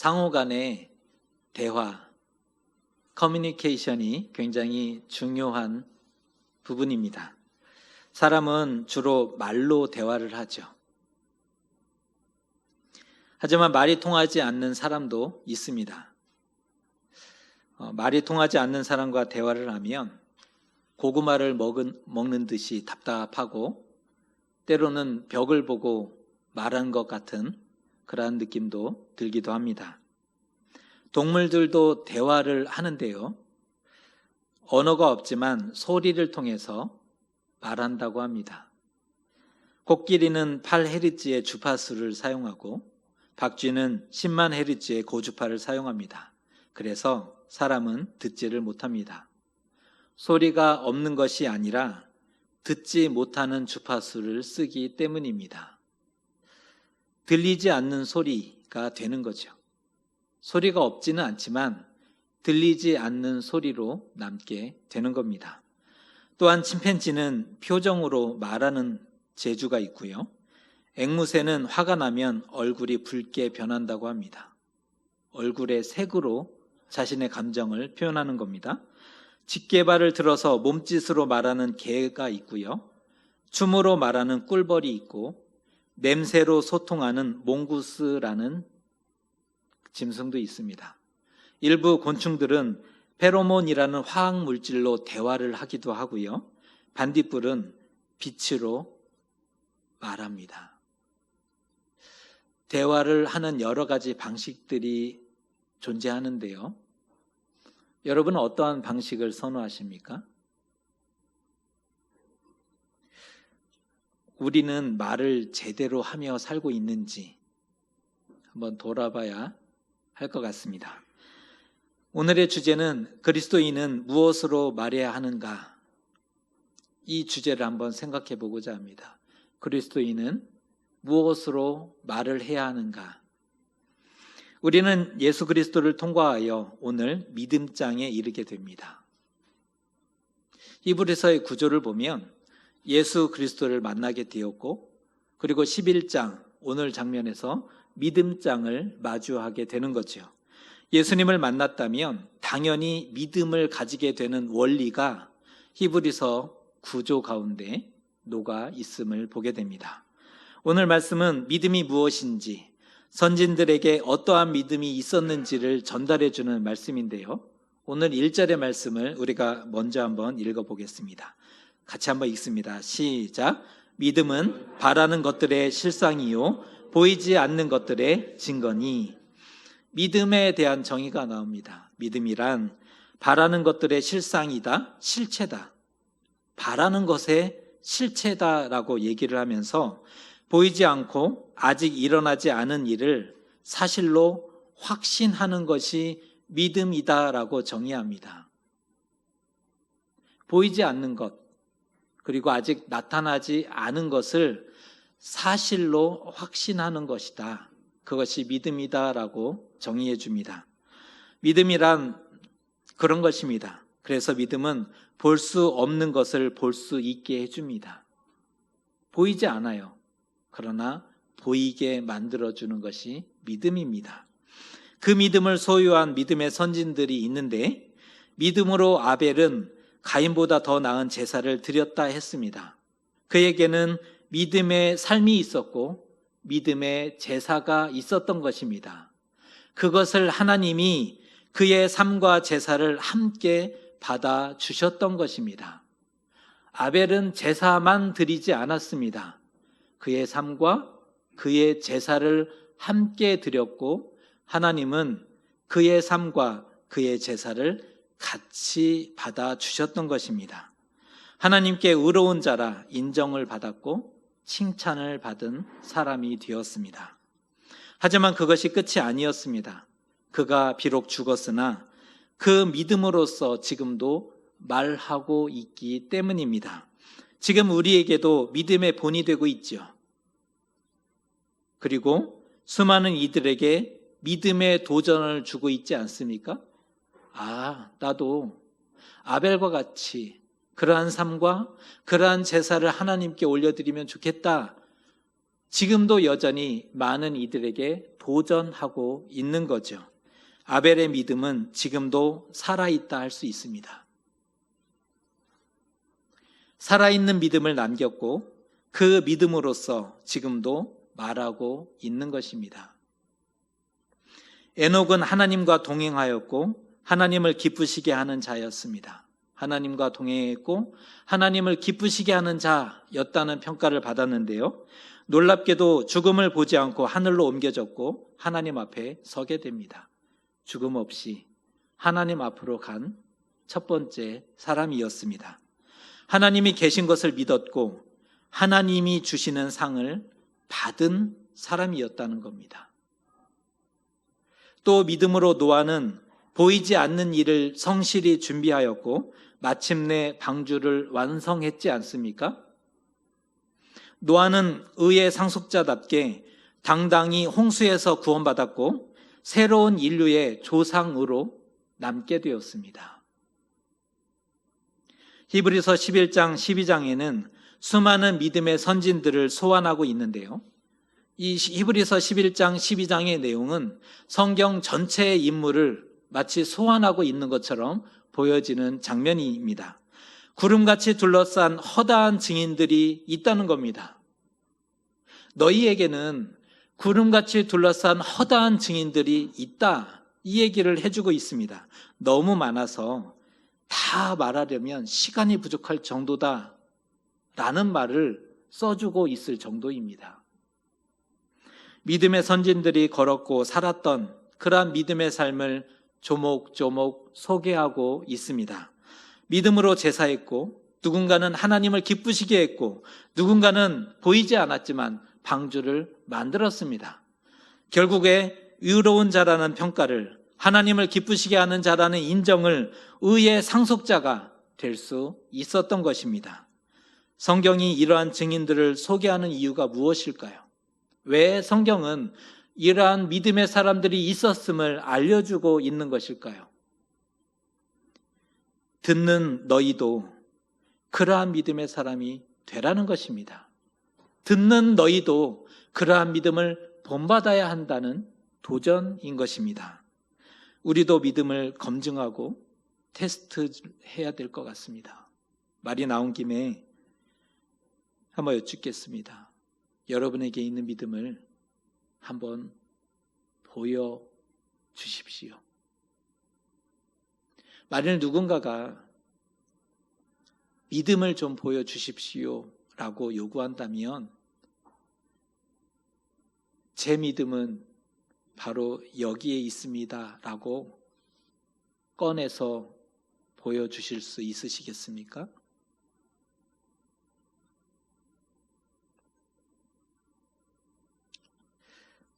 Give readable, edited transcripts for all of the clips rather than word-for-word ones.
상호 간의 대화, 커뮤니케이션이 굉장히 중요한 부분입니다. 사람은 주로 말로 대화를 하죠. 하지만 말이 통하지 않는 사람도 있습니다. 말이 통하지 않는 사람과 대화를 하면 고구마를 먹는 듯이 답답하고 때로는 벽을 보고 말한 것 같은 그러한 느낌도 들기도 합니다. 동물들도 대화를 하는데요. 언어가 없지만 소리를 통해서 말한다고 합니다. 코끼리는 8헤르츠의 주파수를 사용하고 박쥐는 10만 헤르츠의 고주파를 사용합니다. 그래서 사람은 듣지를 못합니다. 소리가 없는 것이 아니라 듣지 못하는 주파수를 쓰기 때문입니다. 들리지 않는 소리가 되는 거죠. 소리가 없지는 않지만 들리지 않는 소리로 남게 되는 겁니다. 또한 침팬지는 표정으로 말하는 재주가 있고요. 앵무새는 화가 나면 얼굴이 붉게 변한다고 합니다. 얼굴의 색으로 자신의 감정을 표현하는 겁니다. 직계발을 들어서 몸짓으로 말하는 개가 있고요. 춤으로 말하는 꿀벌이 있고 냄새로 소통하는 몽구스라는 짐승도 있습니다. 일부 곤충들은 페로몬이라는 화학 물질로 대화를 하기도 하고요. 반딧불은 빛으로 말합니다. 대화를 하는 여러 가지 방식들이 존재하는데요. 여러분은 어떠한 방식을 선호하십니까? 우리는 말을 제대로 하며 살고 있는지 한번 돌아봐야 할 것 같습니다. 오늘의 주제는 그리스도인은 무엇으로 말해야 하는가? 이 주제를 한번 생각해 보고자 합니다. 그리스도인은 무엇으로 말을 해야 하는가? 우리는 예수 그리스도를 통과하여 오늘 믿음장에 이르게 됩니다. 히브리서의 구조를 보면 예수 그리스도를 만나게 되었고 그리고 11장 오늘 장면에서 믿음장을 마주하게 되는 거죠. 예수님을 만났다면 당연히 믿음을 가지게 되는 원리가 히브리서 구조 가운데 녹아 있음을 보게 됩니다. 오늘 말씀은 믿음이 무엇인지 선진들에게 어떠한 믿음이 있었는지를 전달해 주는 말씀인데요. 오늘 1절의 말씀을 우리가 먼저 한번 읽어보겠습니다. 같이 한번 읽습니다. 시작. 믿음은 바라는 것들의 실상이요 보이지 않는 것들의 증거니. 믿음에 대한 정의가 나옵니다. 믿음이란 바라는 것들의 실상이다, 실체다. 바라는 것의 실체다라고 얘기를 하면서 보이지 않고 아직 일어나지 않은 일을 사실로 확신하는 것이 믿음이다라고 정의합니다. 보이지 않는 것, 그리고 아직 나타나지 않은 것을 사실로 확신하는 것이다. 그것이 믿음이다라고 정의해 줍니다. 믿음이란 그런 것입니다. 그래서 믿음은 볼 수 없는 것을 볼 수 있게 해줍니다. 보이지 않아요. 그러나 보이게 만들어주는 것이 믿음입니다. 그 믿음을 소유한 믿음의 선진들이 있는데 믿음으로 아벨은 가인보다 더 나은 제사를 드렸다 했습니다. 그에게는 믿음의 삶이 있었고 믿음의 제사가 있었던 것입니다. 그것을 하나님이 그의 삶과 제사를 함께 받아주셨던 것입니다. 아벨은 제사만 드리지 않았습니다. 그의 삶과 그의 제사를 함께 드렸고 하나님은 그의 삶과 그의 제사를 같이 받아주셨던 것입니다. 하나님께 의로운 자라 인정을 받았고 칭찬을 받은 사람이 되었습니다. 하지만 그것이 끝이 아니었습니다. 그가 비록 죽었으나 그 믿음으로써 지금도 말하고 있기 때문입니다. 지금 우리에게도 믿음의 본이 되고 있죠. 그리고 수많은 이들에게 믿음의 도전을 주고 있지 않습니까? 나도 아벨과 같이 그러한 삶과 그러한 제사를 하나님께 올려드리면 좋겠다. 지금도 여전히 많은 이들에게 도전하고 있는 거죠. 아벨의 믿음은 지금도 살아있다 할 수 있습니다. 살아있는 믿음을 남겼고 그 믿음으로써 지금도 말하고 있는 것입니다. 에녹은 하나님과 동행하였고 하나님을 기쁘시게 하는 자였습니다. 하나님과 동행했고 하나님을 기쁘시게 하는 자였다는 평가를 받았는데요. 놀랍게도 죽음을 보지 않고 하늘로 옮겨졌고 하나님 앞에 서게 됩니다. 죽음 없이 하나님 앞으로 간 첫 번째 사람이었습니다. 하나님이 계신 것을 믿었고 하나님이 주시는 상을 받은 사람이었다는 겁니다. 또 믿음으로 노아는 보이지 않는 일을 성실히 준비하였고 마침내 방주를 완성했지 않습니까? 노아는 의의 상속자답게 당당히 홍수에서 구원받았고 새로운 인류의 조상으로 남게 되었습니다. 히브리서 11장 12장에는 수많은 믿음의 선진들을 소환하고 있는데요. 이 히브리서 11장 12장의 내용은 성경 전체의 인물을 마치 소환하고 있는 것처럼 보여지는 장면입니다. 구름같이 둘러싼 허다한 증인들이 있다는 겁니다. 너희에게는 구름같이 둘러싼 허다한 증인들이 있다. 이 얘기를 해주고 있습니다. 너무 많아서 다 말하려면 시간이 부족할 정도다 라는 말을 써주고 있을 정도입니다. 믿음의 선진들이 걸었고 살았던 그러한 믿음의 삶을 조목조목 소개하고 있습니다. 믿음으로 제사했고 누군가는 하나님을 기쁘시게 했고 누군가는 보이지 않았지만 방주를 만들었습니다. 결국에 의로운 자라는 평가를, 하나님을 기쁘시게 하는 자라는 인정을 의의 상속자가 될 수 있었던 것입니다. 성경이 이러한 증인들을 소개하는 이유가 무엇일까요? 왜 성경은 이러한 믿음의 사람들이 있었음을 알려주고 있는 것일까요? 듣는 너희도 그러한 믿음의 사람이 되라는 것입니다. 듣는 너희도 그러한 믿음을 본받아야 한다는 도전인 것입니다. 우리도 믿음을 검증하고 테스트해야 될 것 같습니다. 말이 나온 김에 한번 여쭙겠습니다. 여러분에게 있는 믿음을 한번 보여주십시오. 만일 누군가가 믿음을 좀 보여주십시오 라고 요구한다면 제 믿음은 바로 여기에 있습니다 라고 꺼내서 보여주실 수 있으시겠습니까?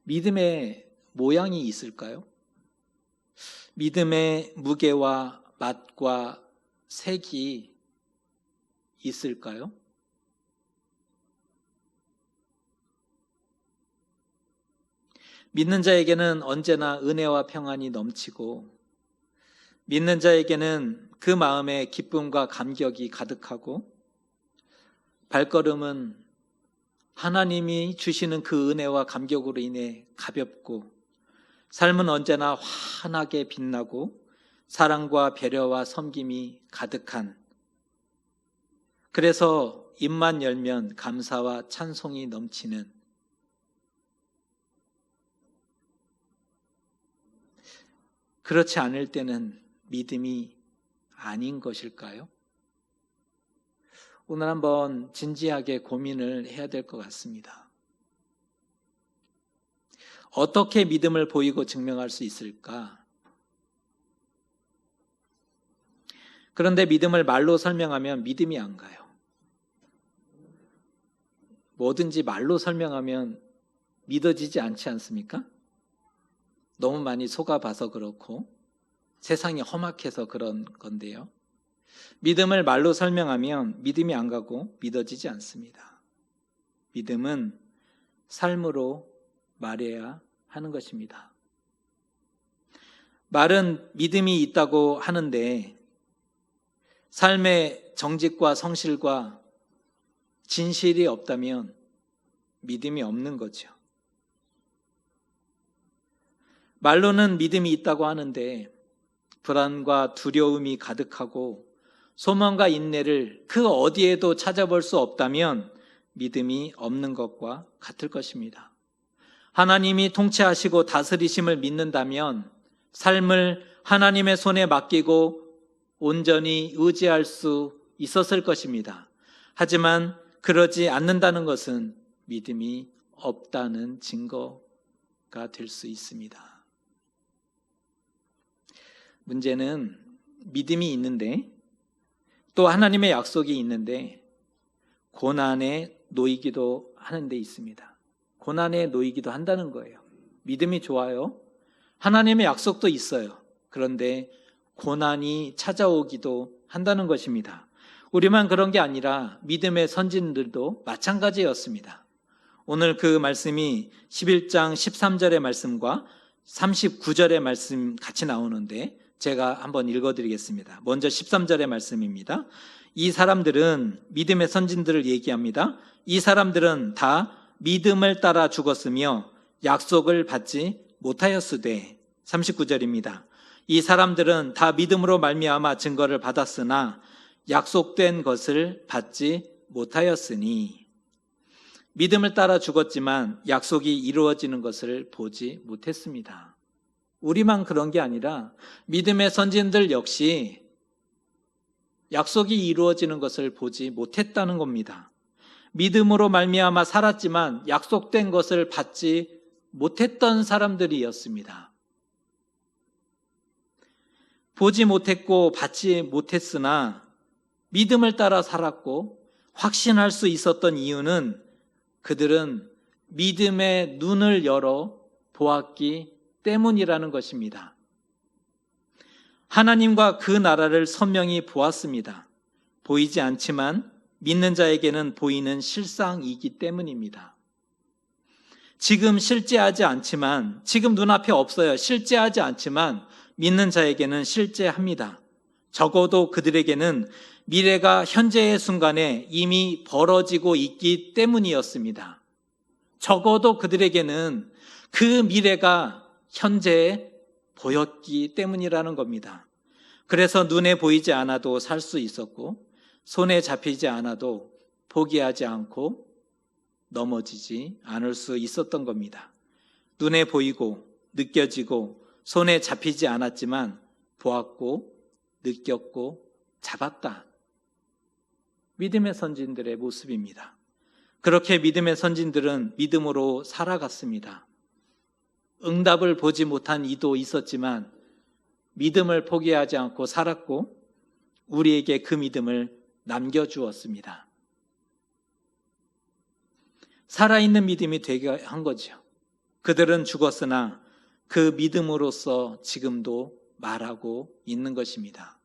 믿음의 모양이 있을까요? 믿음의 무게와 맛과 색이 있을까요? 믿는 자에게는 언제나 은혜와 평안이 넘치고 믿는 자에게는 그 마음에 기쁨과 감격이 가득하고 발걸음은 하나님이 주시는 그 은혜와 감격으로 인해 가볍고 삶은 언제나 환하게 빛나고 사랑과 배려와 섬김이 가득한, 그래서 입만 열면 감사와 찬송이 넘치는, 그렇지 않을 때는 믿음이 아닌 것일까요? 오늘 한번 진지하게 고민을 해야 될 것 같습니다. 어떻게 믿음을 보이고 증명할 수 있을까? 그런데 믿음을 말로 설명하면 믿음이 안 가요. 뭐든지 말로 설명하면 믿어지지 않지 않습니까? 너무 많이 속아봐서 그렇고 세상이 험악해서 그런 건데요. 믿음을 말로 설명하면 믿음이 안 가고 믿어지지 않습니다. 믿음은 삶으로 말해야 하는 것입니다. 말은 믿음이 있다고 하는데 삶의 정직과 성실과 진실이 없다면 믿음이 없는 거죠. 말로는 믿음이 있다고 하는데 불안과 두려움이 가득하고 소망과 인내를 그 어디에도 찾아볼 수 없다면 믿음이 없는 것과 같을 것입니다. 하나님이 통치하시고 다스리심을 믿는다면 삶을 하나님의 손에 맡기고 온전히 의지할 수 있었을 것입니다. 하지만 그러지 않는다는 것은 믿음이 없다는 증거가 될 수 있습니다. 문제는 믿음이 있는데 또 하나님의 약속이 있는데 고난에 놓이기도 하는 데 있습니다. 고난에 놓이기도 한다는 거예요. 믿음이 좋아요. 하나님의 약속도 있어요. 그런데 고난이 찾아오기도 한다는 것입니다. 우리만 그런 게 아니라 믿음의 선진들도 마찬가지였습니다. 오늘 그 말씀이 11장 13절의 말씀과 39절의 말씀 같이 나오는데 제가 한번 읽어드리겠습니다. 먼저 13절의 말씀입니다. 이 사람들은 믿음의 선진들을 얘기합니다. 이 사람들은 다 믿음을 따라 죽었으며 약속을 받지 못하였으되 39절입니다. 이 사람들은 다 믿음으로 말미암아 증거를 받았으나 약속된 것을 받지 못하였으니 믿음을 따라 죽었지만 약속이 이루어지는 것을 보지 못했습니다. 우리만 그런 게 아니라 믿음의 선진들 역시 약속이 이루어지는 것을 보지 못했다는 겁니다. 믿음으로 말미암아 살았지만 약속된 것을 받지 못했던 사람들이었습니다. 보지 못했고 받지 못했으나 믿음을 따라 살았고 확신할 수 있었던 이유는 그들은 믿음의 눈을 열어 보았기 때문이라는 것입니다. 하나님과 그 나라를 선명히 보았습니다. 보이지 않지만 믿는 자에게는 보이는 실상이기 때문입니다. 지금 실제하지 않지만, 지금 눈앞에 없어요. 실제하지 않지만 믿는 자에게는 실제합니다. 적어도 그들에게는 미래가 현재의 순간에 이미 벌어지고 있기 때문이었습니다. 적어도 그들에게는 그 미래가 현재에 보였기 때문이라는 겁니다. 그래서 눈에 보이지 않아도 살 수 있었고 손에 잡히지 않아도 포기하지 않고 넘어지지 않을 수 있었던 겁니다. 눈에 보이고 느껴지고 손에 잡히지 않았지만 보았고 느꼈고 잡았다. 믿음의 선진들의 모습입니다. 그렇게 믿음의 선진들은 믿음으로 살아갔습니다. 응답을 보지 못한 이도 있었지만 믿음을 포기하지 않고 살았고 우리에게 그 믿음을 남겨주었습니다. 살아있는 믿음이 되게 한 거죠. 그들은 죽었으나 그 믿음으로써 지금도 말하고 있는 것입니다.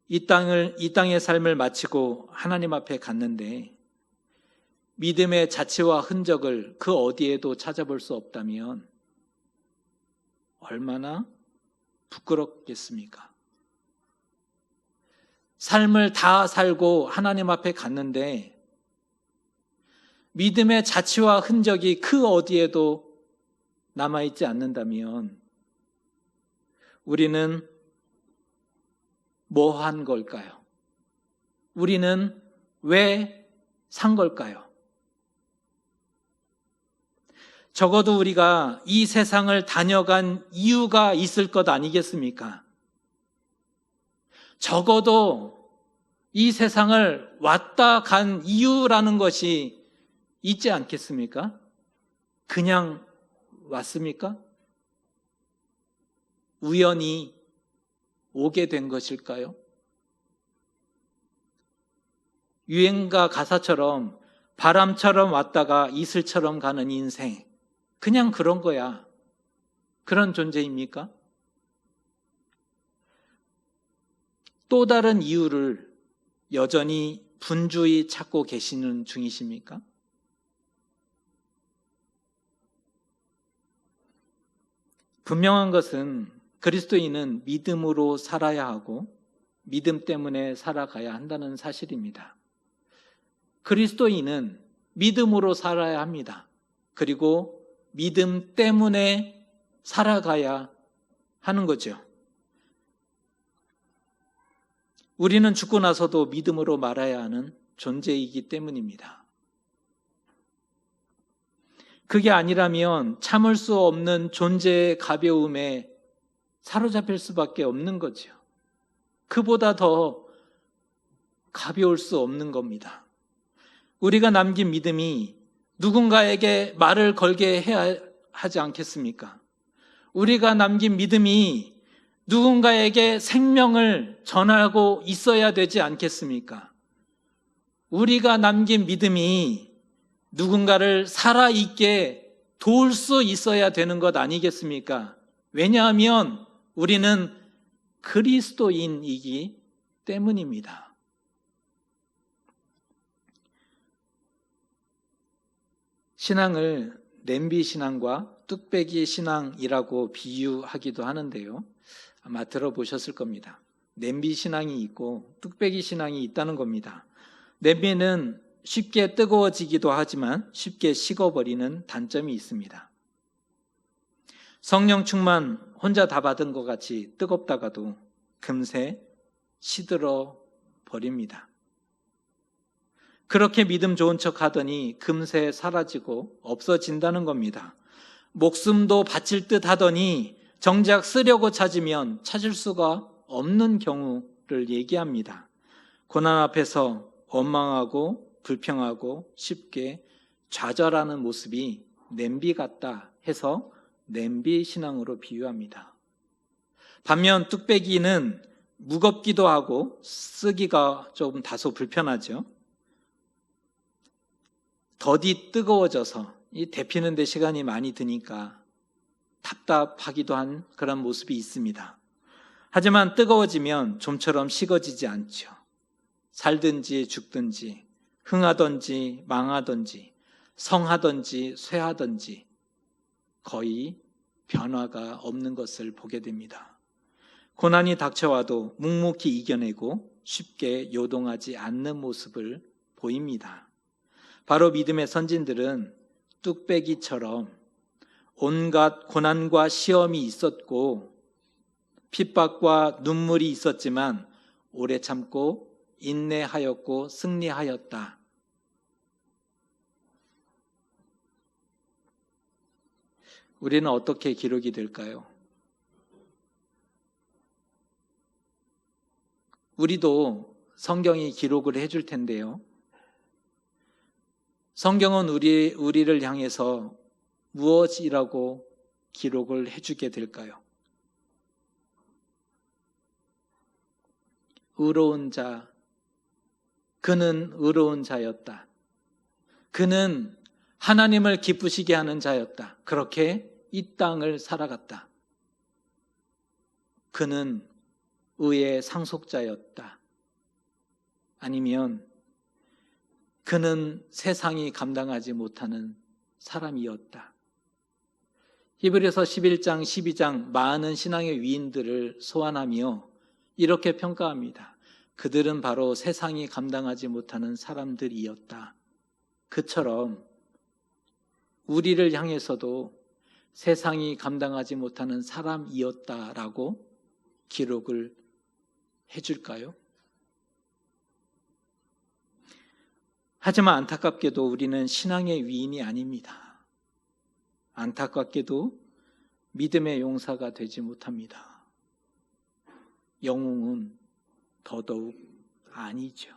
이 땅의 삶을 마치고 하나님 앞에 갔는데 믿음의 자취와 흔적을 그 어디에도 찾아볼 수 없다면 얼마나 부끄럽겠습니까? 삶을 다 살고 하나님 앞에 갔는데 믿음의 자취와 흔적이 그 어디에도 남아있지 않는다면 우리는 뭐 한 걸까요? 우리는 왜 산 걸까요? 적어도 우리가 이 세상을 다녀간 이유가 있을 것 아니겠습니까? 적어도 이 세상을 왔다 간 이유라는 것이 있지 않겠습니까? 그냥 왔습니까? 우연히 오게 된 것일까요? 유행가 가사처럼 바람처럼 왔다가 이슬처럼 가는 인생, 그냥 그런 거야. 그런 존재입니까? 또 다른 이유를 여전히 분주히 찾고 계시는 중이십니까? 분명한 것은 그리스도인은 믿음으로 살아야 하고 믿음 때문에 살아가야 한다는 사실입니다. 그리스도인은 믿음으로 살아야 합니다. 그리고 믿음 때문에 살아가야 하는 거죠. 우리는 죽고 나서도 믿음으로 말아야 하는 존재이기 때문입니다. 그게 아니라면 참을 수 없는 존재의 가벼움에 사로잡힐 수밖에 없는 거죠. 그보다 더 가벼울 수 없는 겁니다. 우리가 남긴 믿음이 누군가에게 말을 걸게 해야 하지 않겠습니까? 우리가 남긴 믿음이 누군가에게 생명을 전하고 있어야 되지 않겠습니까? 우리가 남긴 믿음이 누군가를 살아있게 도울 수 있어야 되는 것 아니겠습니까? 왜냐하면 우리는 그리스도인이기 때문입니다. 신앙을 냄비 신앙과 뚝배기 신앙이라고 비유하기도 하는데요. 아마 들어보셨을 겁니다. 냄비 신앙이 있고 뚝배기 신앙이 있다는 겁니다. 냄비는 쉽게 뜨거워지기도 하지만 쉽게 식어버리는 단점이 있습니다. 성령 충만 혼자 다 받은 것 같이 뜨겁다가도 금세 시들어 버립니다. 그렇게 믿음 좋은 척 하더니 금세 사라지고 없어진다는 겁니다. 목숨도 바칠 듯 하더니 정작 쓰려고 찾으면 찾을 수가 없는 경우를 얘기합니다. 고난 앞에서 원망하고 불평하고 쉽게 좌절하는 모습이 냄비 같다 해서 냄비 신앙으로 비유합니다. 반면 뚝배기는 무겁기도 하고 쓰기가 조금 다소 불편하죠. 더디 뜨거워져서 이 데피는 데 시간이 많이 드니까 답답하기도 한 그런 모습이 있습니다. 하지만 뜨거워지면 좀처럼 식어지지 않죠. 살든지 죽든지 흥하든지 망하든지 성하든지 쇠하든지 거의 변화가 없는 것을 보게 됩니다. 고난이 닥쳐와도 묵묵히 이겨내고 쉽게 요동하지 않는 모습을 보입니다. 바로 믿음의 선진들은 뚝배기처럼 온갖 고난과 시험이 있었고 핍박과 눈물이 있었지만 오래 참고 인내하였고 승리하였다. 우리는 어떻게 기록이 될까요? 우리도 성경이 기록을 해줄 텐데요. 성경은 우리를 향해서 무엇이라고 기록을 해주게 될까요? 의로운 자, 그는 의로운 자였다. 그는 하나님을 기쁘시게 하는 자였다. 그렇게 이 땅을 살아갔다. 그는 의의 상속자였다. 아니면 그는 세상이 감당하지 못하는 사람이었다. 히브리서 11장, 12장 많은 신앙의 위인들을 소환하며 이렇게 평가합니다. 그들은 바로 세상이 감당하지 못하는 사람들이었다. 그처럼 우리를 향해서도 세상이 감당하지 못하는 사람이었다라고 기록을 해줄까요? 하지만 안타깝게도 우리는 신앙의 위인이 아닙니다. 안타깝게도 믿음의 용사가 되지 못합니다. 영웅은 더더욱 아니죠.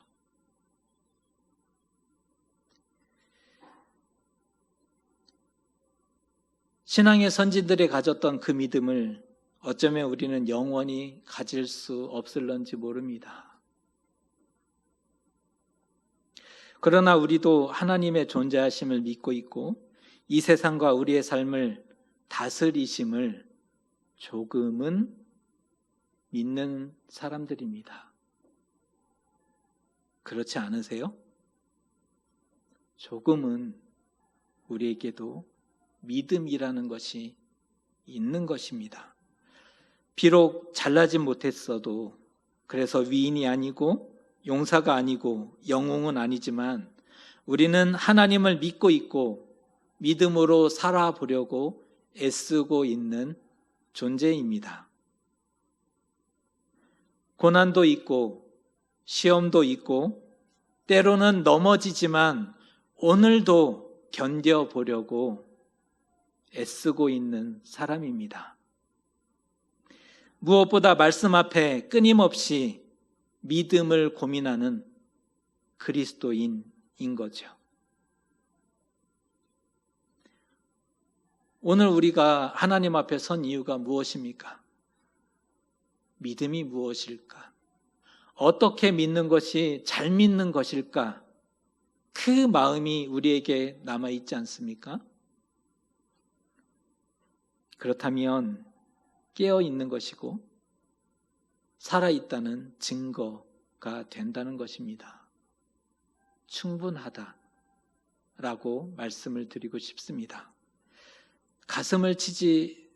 신앙의 선진들이 가졌던 그 믿음을 어쩌면 우리는 영원히 가질 수 없을런지 모릅니다. 그러나 우리도 하나님의 존재하심을 믿고 있고 이 세상과 우리의 삶을 다스리심을 조금은 믿는 사람들입니다. 그렇지 않으세요? 조금은 우리에게도 믿음이라는 것이 있는 것입니다. 비록 잘나진 못했어도 그래서 위인이 아니고 용사가 아니고 영웅은 아니지만 우리는 하나님을 믿고 있고 믿음으로 살아보려고 애쓰고 있는 존재입니다. 고난도 있고 시험도 있고 때로는 넘어지지만 오늘도 견뎌보려고 애쓰고 있는 사람입니다. 무엇보다 말씀 앞에 끊임없이 믿음을 고민하는 그리스도인인 거죠. 오늘 우리가 하나님 앞에 선 이유가 무엇입니까? 믿음이 무엇일까? 어떻게 믿는 것이 잘 믿는 것일까? 그 마음이 우리에게 남아있지 않습니까? 그렇다면 깨어있는 것이고 살아있다는 증거가 된다는 것입니다. 충분하다라고 말씀을 드리고 싶습니다. 가슴을 치지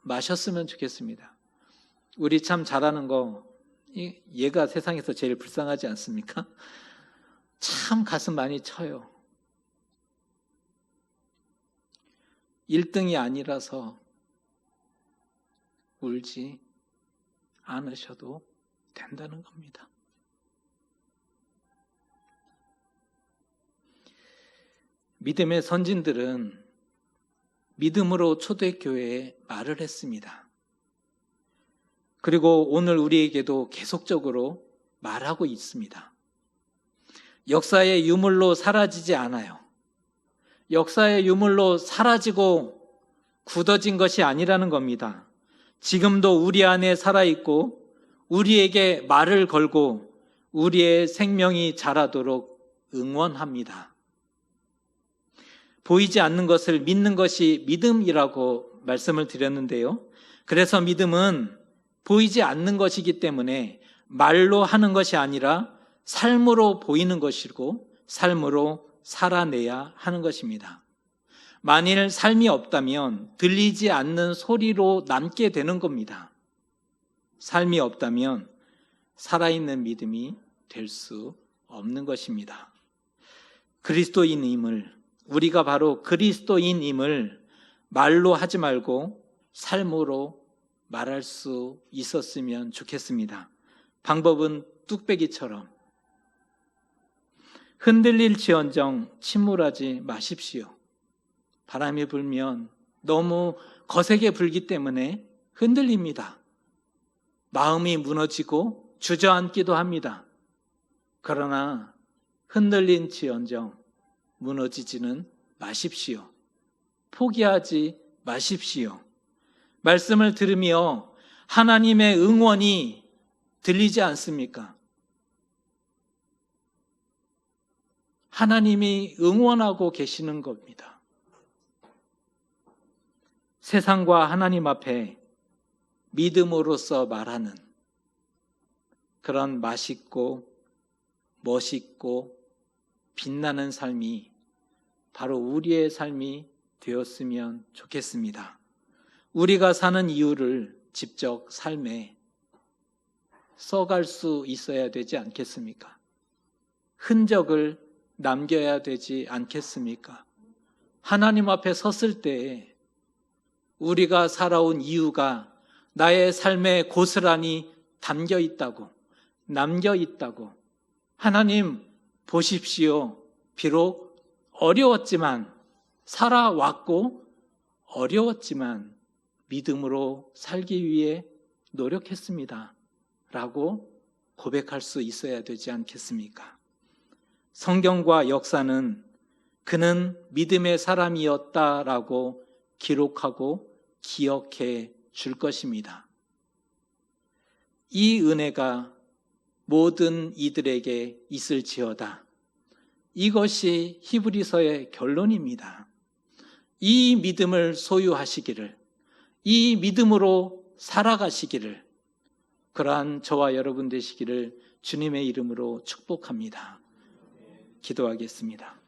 마셨으면 좋겠습니다. 우리 참 잘하는 거, 얘가 세상에서 제일 불쌍하지 않습니까? 참 가슴 많이 쳐요. 1등이 아니라서 울지 않으셔도 된다는 겁니다. 믿음의 선진들은 믿음으로 초대교회에 말을 했습니다. 그리고 오늘 우리에게도 계속적으로 말하고 있습니다. 역사의 유물로 사라지지 않아요. 역사의 유물로 사라지고 굳어진 것이 아니라는 겁니다. 지금도 우리 안에 살아있고 우리에게 말을 걸고 우리의 생명이 자라도록 응원합니다. 보이지 않는 것을 믿는 것이 믿음이라고 말씀을 드렸는데요. 그래서 믿음은 보이지 않는 것이기 때문에 말로 하는 것이 아니라 삶으로 보이는 것이고 삶으로 살아내야 하는 것입니다. 만일 삶이 없다면 들리지 않는 소리로 남게 되는 겁니다. 삶이 없다면 살아있는 믿음이 될 수 없는 것입니다. 그리스도인임을, 우리가 바로 그리스도인임을 말로 하지 말고 삶으로 말할 수 있었으면 좋겠습니다. 방법은 뚝배기처럼 흔들릴지언정 침울하지 마십시오. 바람이 불면 너무 거세게 불기 때문에 흔들립니다. 마음이 무너지고 주저앉기도 합니다. 그러나 흔들린지언정 무너지지는 마십시오. 포기하지 마십시오. 말씀을 들으며 하나님의 응원이 들리지 않습니까? 하나님이 응원하고 계시는 겁니다. 세상과 하나님 앞에 믿음으로써 말하는 그런 맛있고 멋있고 빛나는 삶이 바로 우리의 삶이 되었으면 좋겠습니다. 우리가 사는 이유를 직접 삶에 써갈 수 있어야 되지 않겠습니까? 흔적을 남겨야 되지 않겠습니까? 하나님 앞에 섰을 때 우리가 살아온 이유가 나의 삶에 고스란히 담겨 있다고, 남겨 있다고. 하나님 보십시오. 비록 어려웠지만, 살아왔고 어려웠지만 믿음으로 살기 위해 노력했습니다. 라고 고백할 수 있어야 되지 않겠습니까? 성경과 역사는 그는 믿음의 사람이었다라고 기록하고 기억해 줄 것입니다. 이 은혜가 모든 이들에게 있을지어다. 이것이 히브리서의 결론입니다. 이 믿음을 소유하시기를, 이 믿음으로 살아가시기를, 그러한 저와 여러분 되시기를 주님의 이름으로 축복합니다. 기도하겠습니다.